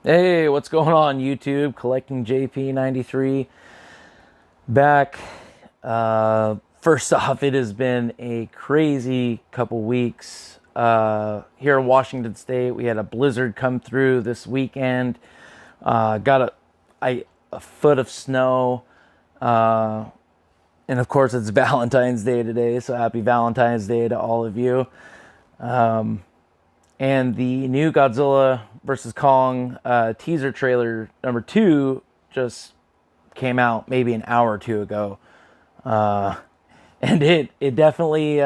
Hey, what's going on YouTube? Collecting JP93 back. First off, it has been a crazy couple weeks. Here in Washington State, we had a blizzard come through this weekend. Got a foot of snow. And of course, it's Valentine's Day today, so happy Valentine's Day to all of you. And the new Godzilla versus Kong teaser trailer number 2 just came out maybe an hour or two ago, and it definitely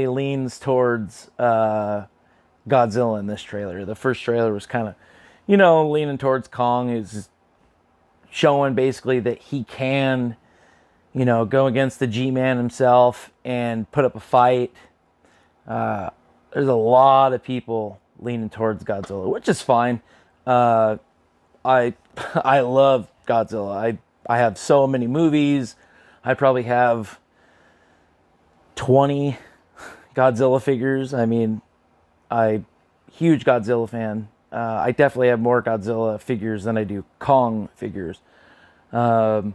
leans towards Godzilla in this trailer. The first trailer was kind of, leaning towards Kong, is showing basically that he can, go against the G-Man himself and put up a fight. There's a lot of people leaning towards Godzilla, which is fine. I I love Godzilla. I have so many movies. I probably have 20 Godzilla figures. I mean, huge Godzilla fan. I definitely have more Godzilla figures than I do Kong figures. But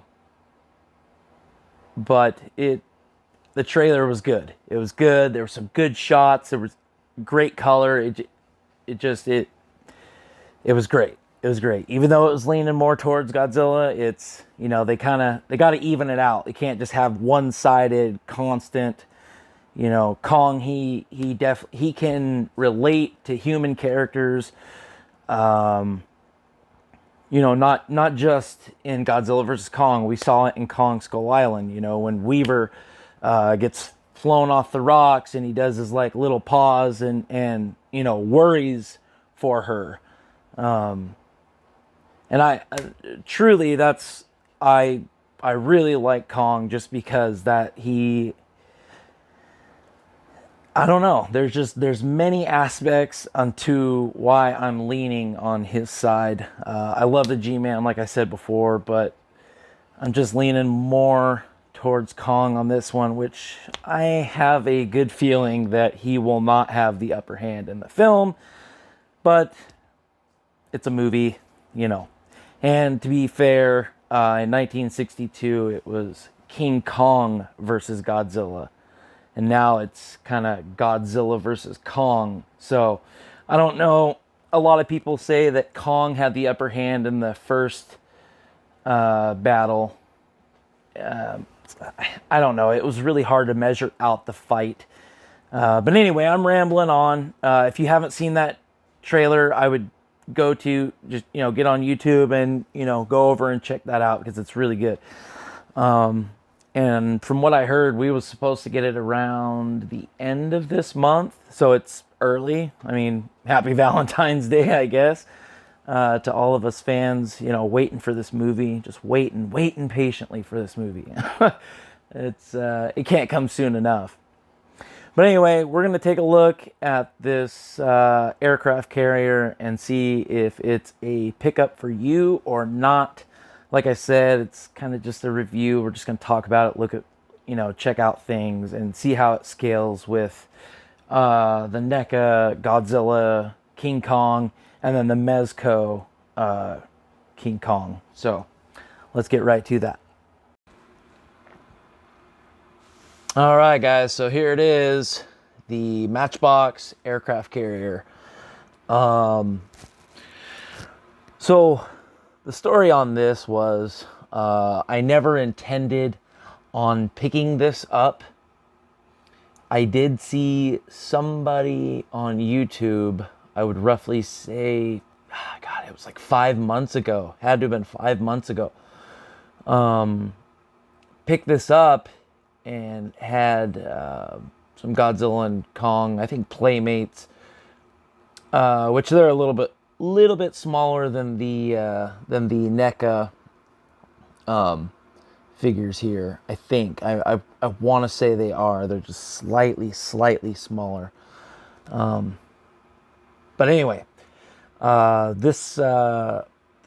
the trailer was good. It was good. There were some good shots. There was great color. It was great. It was great. Even though it was leaning more towards Godzilla, it's, they got to even it out. They can't just have one-sided constant, Kong, he can relate to human characters. Not just in Godzilla versus Kong. We saw it in Kong Skull Island, when Weaver gets flown off the rocks and he does his like little pause and worries for her. And I truly, I really like Kong just because I don't know. There's many aspects onto why I'm leaning on his side. I love the G-Man, like I said before, but I'm just leaning more towards Kong on this one, which I have a good feeling that he will not have the upper hand in the film. But it's a movie, And to be fair, in 1962, it was King Kong versus Godzilla. And now it's kind of Godzilla versus Kong. So I don't know. A lot of people say that Kong had the upper hand in the first battle. I don't know. It was really hard to measure out the fight. But anyway, I'm rambling on. If you haven't seen that trailer, I would go to just, get on YouTube and, go over and check that out because it's really good. And from what I heard, we was supposed to get it around the end of this month. So it's early. I mean, happy Valentine's Day, I guess, to all of us fans, waiting for this movie, just waiting patiently for this movie. It can't come soon enough. But anyway, we're going to take a look at this aircraft carrier and see if it's a pickup for you or not. Like I said, it's kind of just a review. We're just going to talk about it, look at, check out things and see how it scales with the NECA, Godzilla, King Kong, and then the Mezco King Kong. So let's get right to that. All right, guys, so here it is, the Matchbox aircraft carrier. So the story on this was I never intended on picking this up. I did see somebody on YouTube, I would roughly say, God, it was like 5 months ago, had to have been 5 months ago, pick this up and had some Godzilla and Kong, I think playmates, which they're a little bit smaller than the NECA figures here. I think I want to say they are. They're just slightly smaller. But anyway, this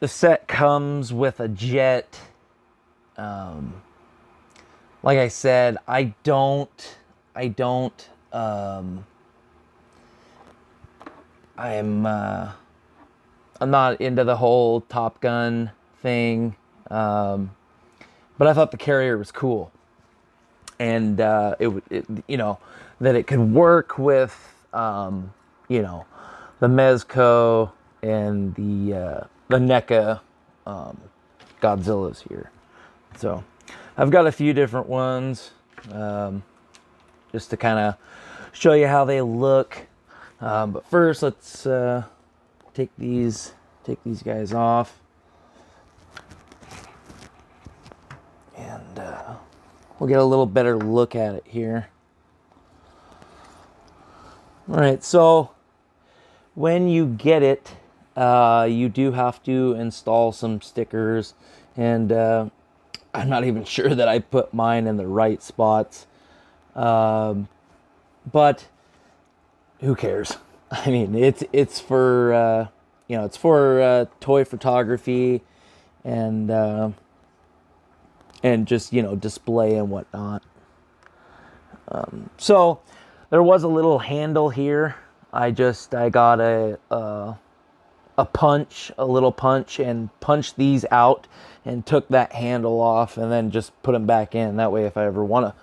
set comes with a jet. Like I said, I'm I'm not into the whole Top Gun thing, but I thought the carrier was cool, and you know, that it could work with, you know, the Mezco and the NECA Godzillas here. So I've got a few different ones, just to kind of show you how they look. But first, let's take these guys off, and we'll get a little better look at it here. All right, so when you get it, you do have to install some stickers, and I'm not even sure that I put mine in the right spots, but who cares? I mean, it's for you know, it's for Toyphotography and just, you know, display and whatnot. So there was a little handle here. I got a little punch, and punched these out and took that handle off, and then just put them back in. That way, if I ever want to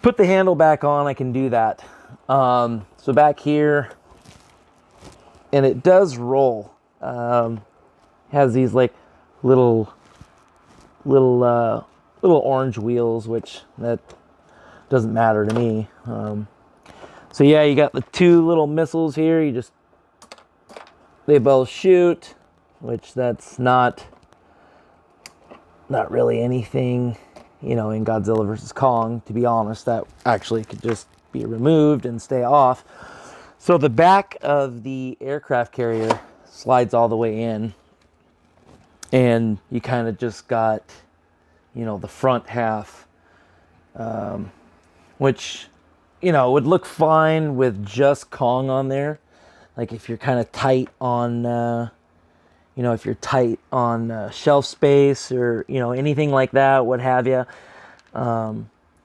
put the handle back on, I can do that. So back here, and it does roll. Has these like little orange wheels, which that doesn't matter to me. So yeah, you got the two little missiles here. They both shoot, which that's not really anything, you know, in Godzilla versus Kong. To be honest, that actually could just be removed and stay off. So the back of the aircraft carrier slides all the way in, and you kind of just got, you know, the front half, which, you know, would look fine with just Kong on there. Like if you're kind of tight on, you know, if you're tight on shelf space, or, you know, anything like that, what have you,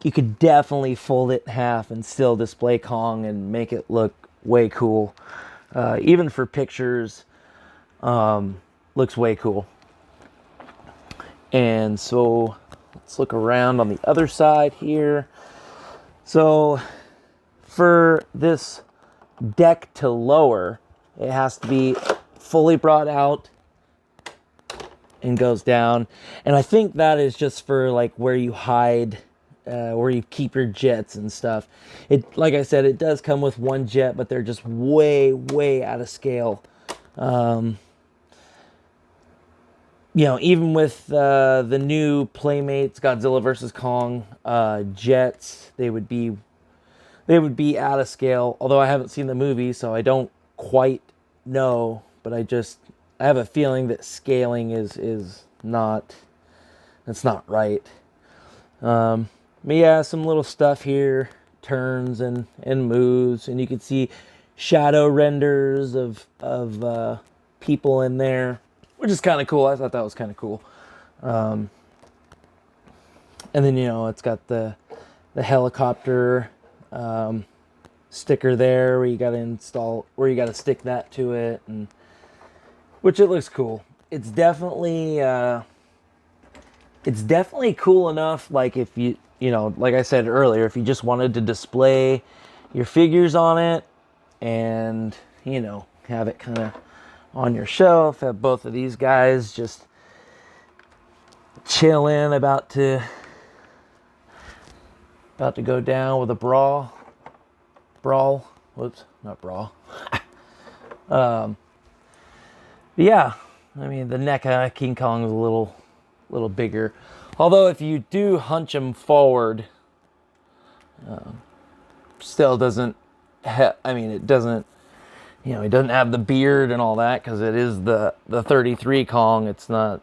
you could definitely fold it in half and still display Kong and make it look way cool. Even for pictures, looks way cool. And so let's look around on the other side here. So for this deck to lower, it has to be fully brought out and goes down. And I think that is just for like where you hide, where you keep your jets and stuff. It, like I said, it does come with one jet, but they're just way out of scale. You know, even with the new Playmates Godzilla versus Kong jets, they would be out of scale. Although I haven't seen the movie, so I don't quite know. But I have a feeling that scaling is not, that's not right. But yeah, some little stuff here, turns and moves, and you can see shadow renders of people in there, which is kind of cool. I thought that was kind of cool. And then, you know, it's got the helicopter sticker there, where you got to stick that to it, and which it looks cool. It's definitely cool enough. Like if you know, like I said earlier, if you just wanted to display your figures on it, and, you know, have it kind of on your shelf, have both of these guys just chilling, about to go down with a brawl. Whoops, not brawl. Yeah, I mean, the NECA King Kong is a little bigger. Although if you do hunch him forward, still doesn't. I mean, it doesn't. You know, he doesn't have the beard and all that, because it is the 33 Kong. It's not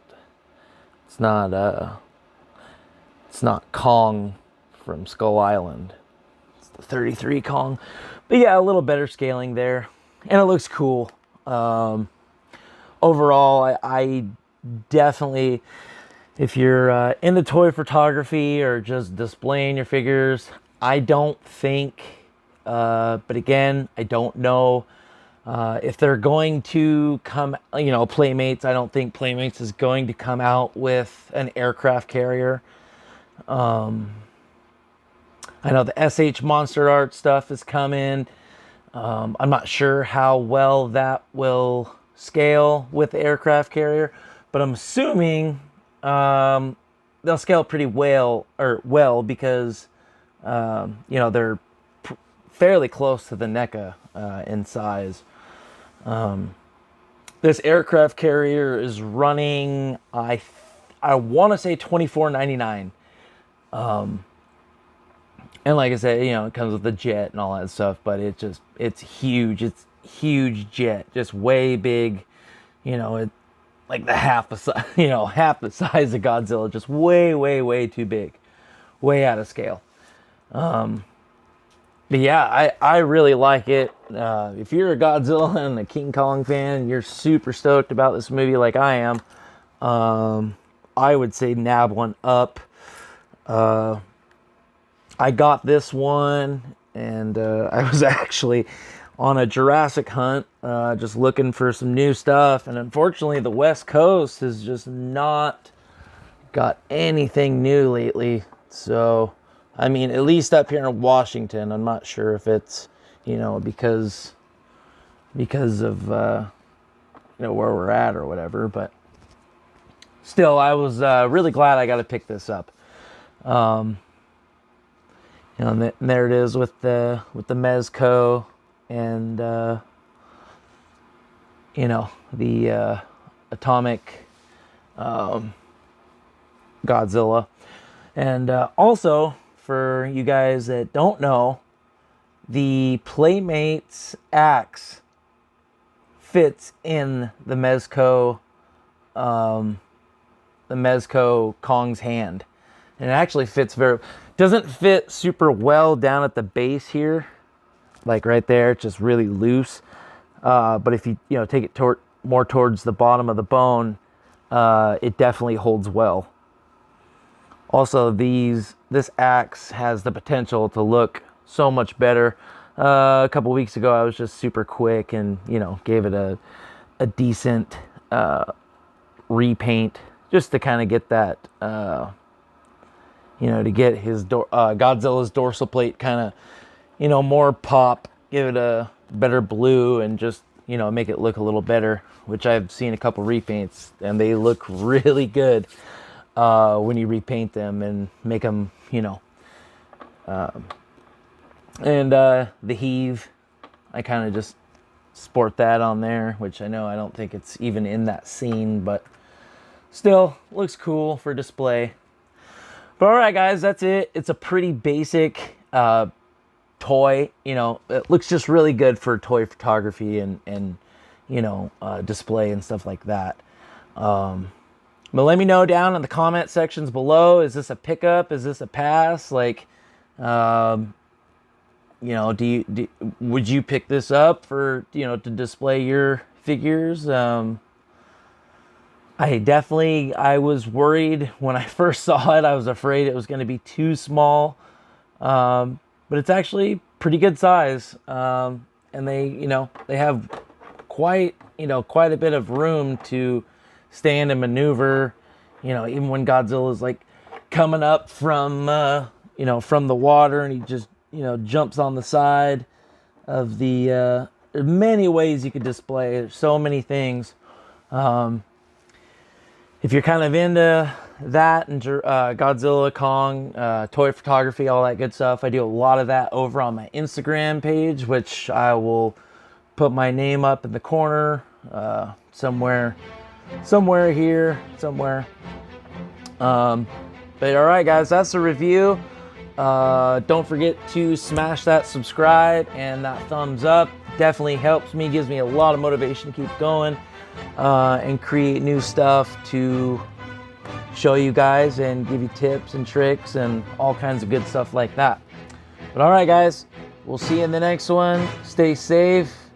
Kong from Skull Island. It's the 33 Kong. But yeah, a little better scaling there, and it looks cool. Overall, I definitely, if you're into toy photography or just displaying your figures, I don't think, but again, I don't know If they're going to come, Playmates, I don't think Playmates is going to come out with an aircraft carrier. I know the SH Monster Art stuff is coming. I'm not sure how well that will scale with the aircraft carrier, but I'm assuming they'll scale pretty well because they're fairly close to the NECA in size. This aircraft carrier is running, I want to say $24.99. And like I said, it comes with the jet and all that stuff, but it's huge. It's huge jet, just way big. Like the half the size of Godzilla, just way, way, way too big, way out of scale. But yeah, I really like it. If you're a Godzilla and a King Kong fan, you're super stoked about this movie like I am. I would say nab one up. I got this one, and I was actually on a Jurassic hunt, just looking for some new stuff. And unfortunately, the West Coast has just not got anything new lately. So, I mean, at least up here in Washington, I'm not sure if it's, because of, where we're at or whatever. But still, I was really glad I got to pick this up. And there it is with the Mezco and the atomic Godzilla. And also, for you guys that don't know, the Playmates axe fits in the Mezco Kong's hand. And it actually fits doesn't fit super well down at the base here, like right there. It's just really loose. But if you take it more towards the bottom of the bone, it definitely holds well. Also, this axe has the potential to look so much better. A couple weeks ago, I was just super quick and gave it a decent repaint just to kind of get that. To get his Godzilla's dorsal plate kind of, more pop, give it a better blue, and just, make it look a little better, which I've seen a couple repaints, and they look really good when you repaint them and make them, and the heave, I kind of just sport that on there, which I don't think it's even in that scene, but still looks cool for display. But all right, guys, that's it. It's a pretty basic toy. It looks just really good for toy photography and display and stuff like that. But let me know down in the comment sections below. Is this a pickup? Is this a pass? Like, would you pick this up for to display your figures? I was worried when I first saw it. I was afraid it was going to be too small, but it's actually pretty good size. And they have quite a bit of room to stand and maneuver. Even when Godzilla is like coming up from the water, and he just jumps on the side of the. There's many ways you could display. There's so many things. If you're kind of into that and Godzilla, Kong, toy photography, all that good stuff, I do a lot of that over on my Instagram page, which I will put my name up in the corner somewhere here, somewhere. But all right, guys, that's the review. Don't forget to smash that subscribe and that thumbs up. Definitely helps me, gives me a lot of motivation to keep going. And create new stuff to show you guys and give you tips and tricks and all kinds of good stuff like that. But all right, guys, we'll see you in the next one. Stay safe.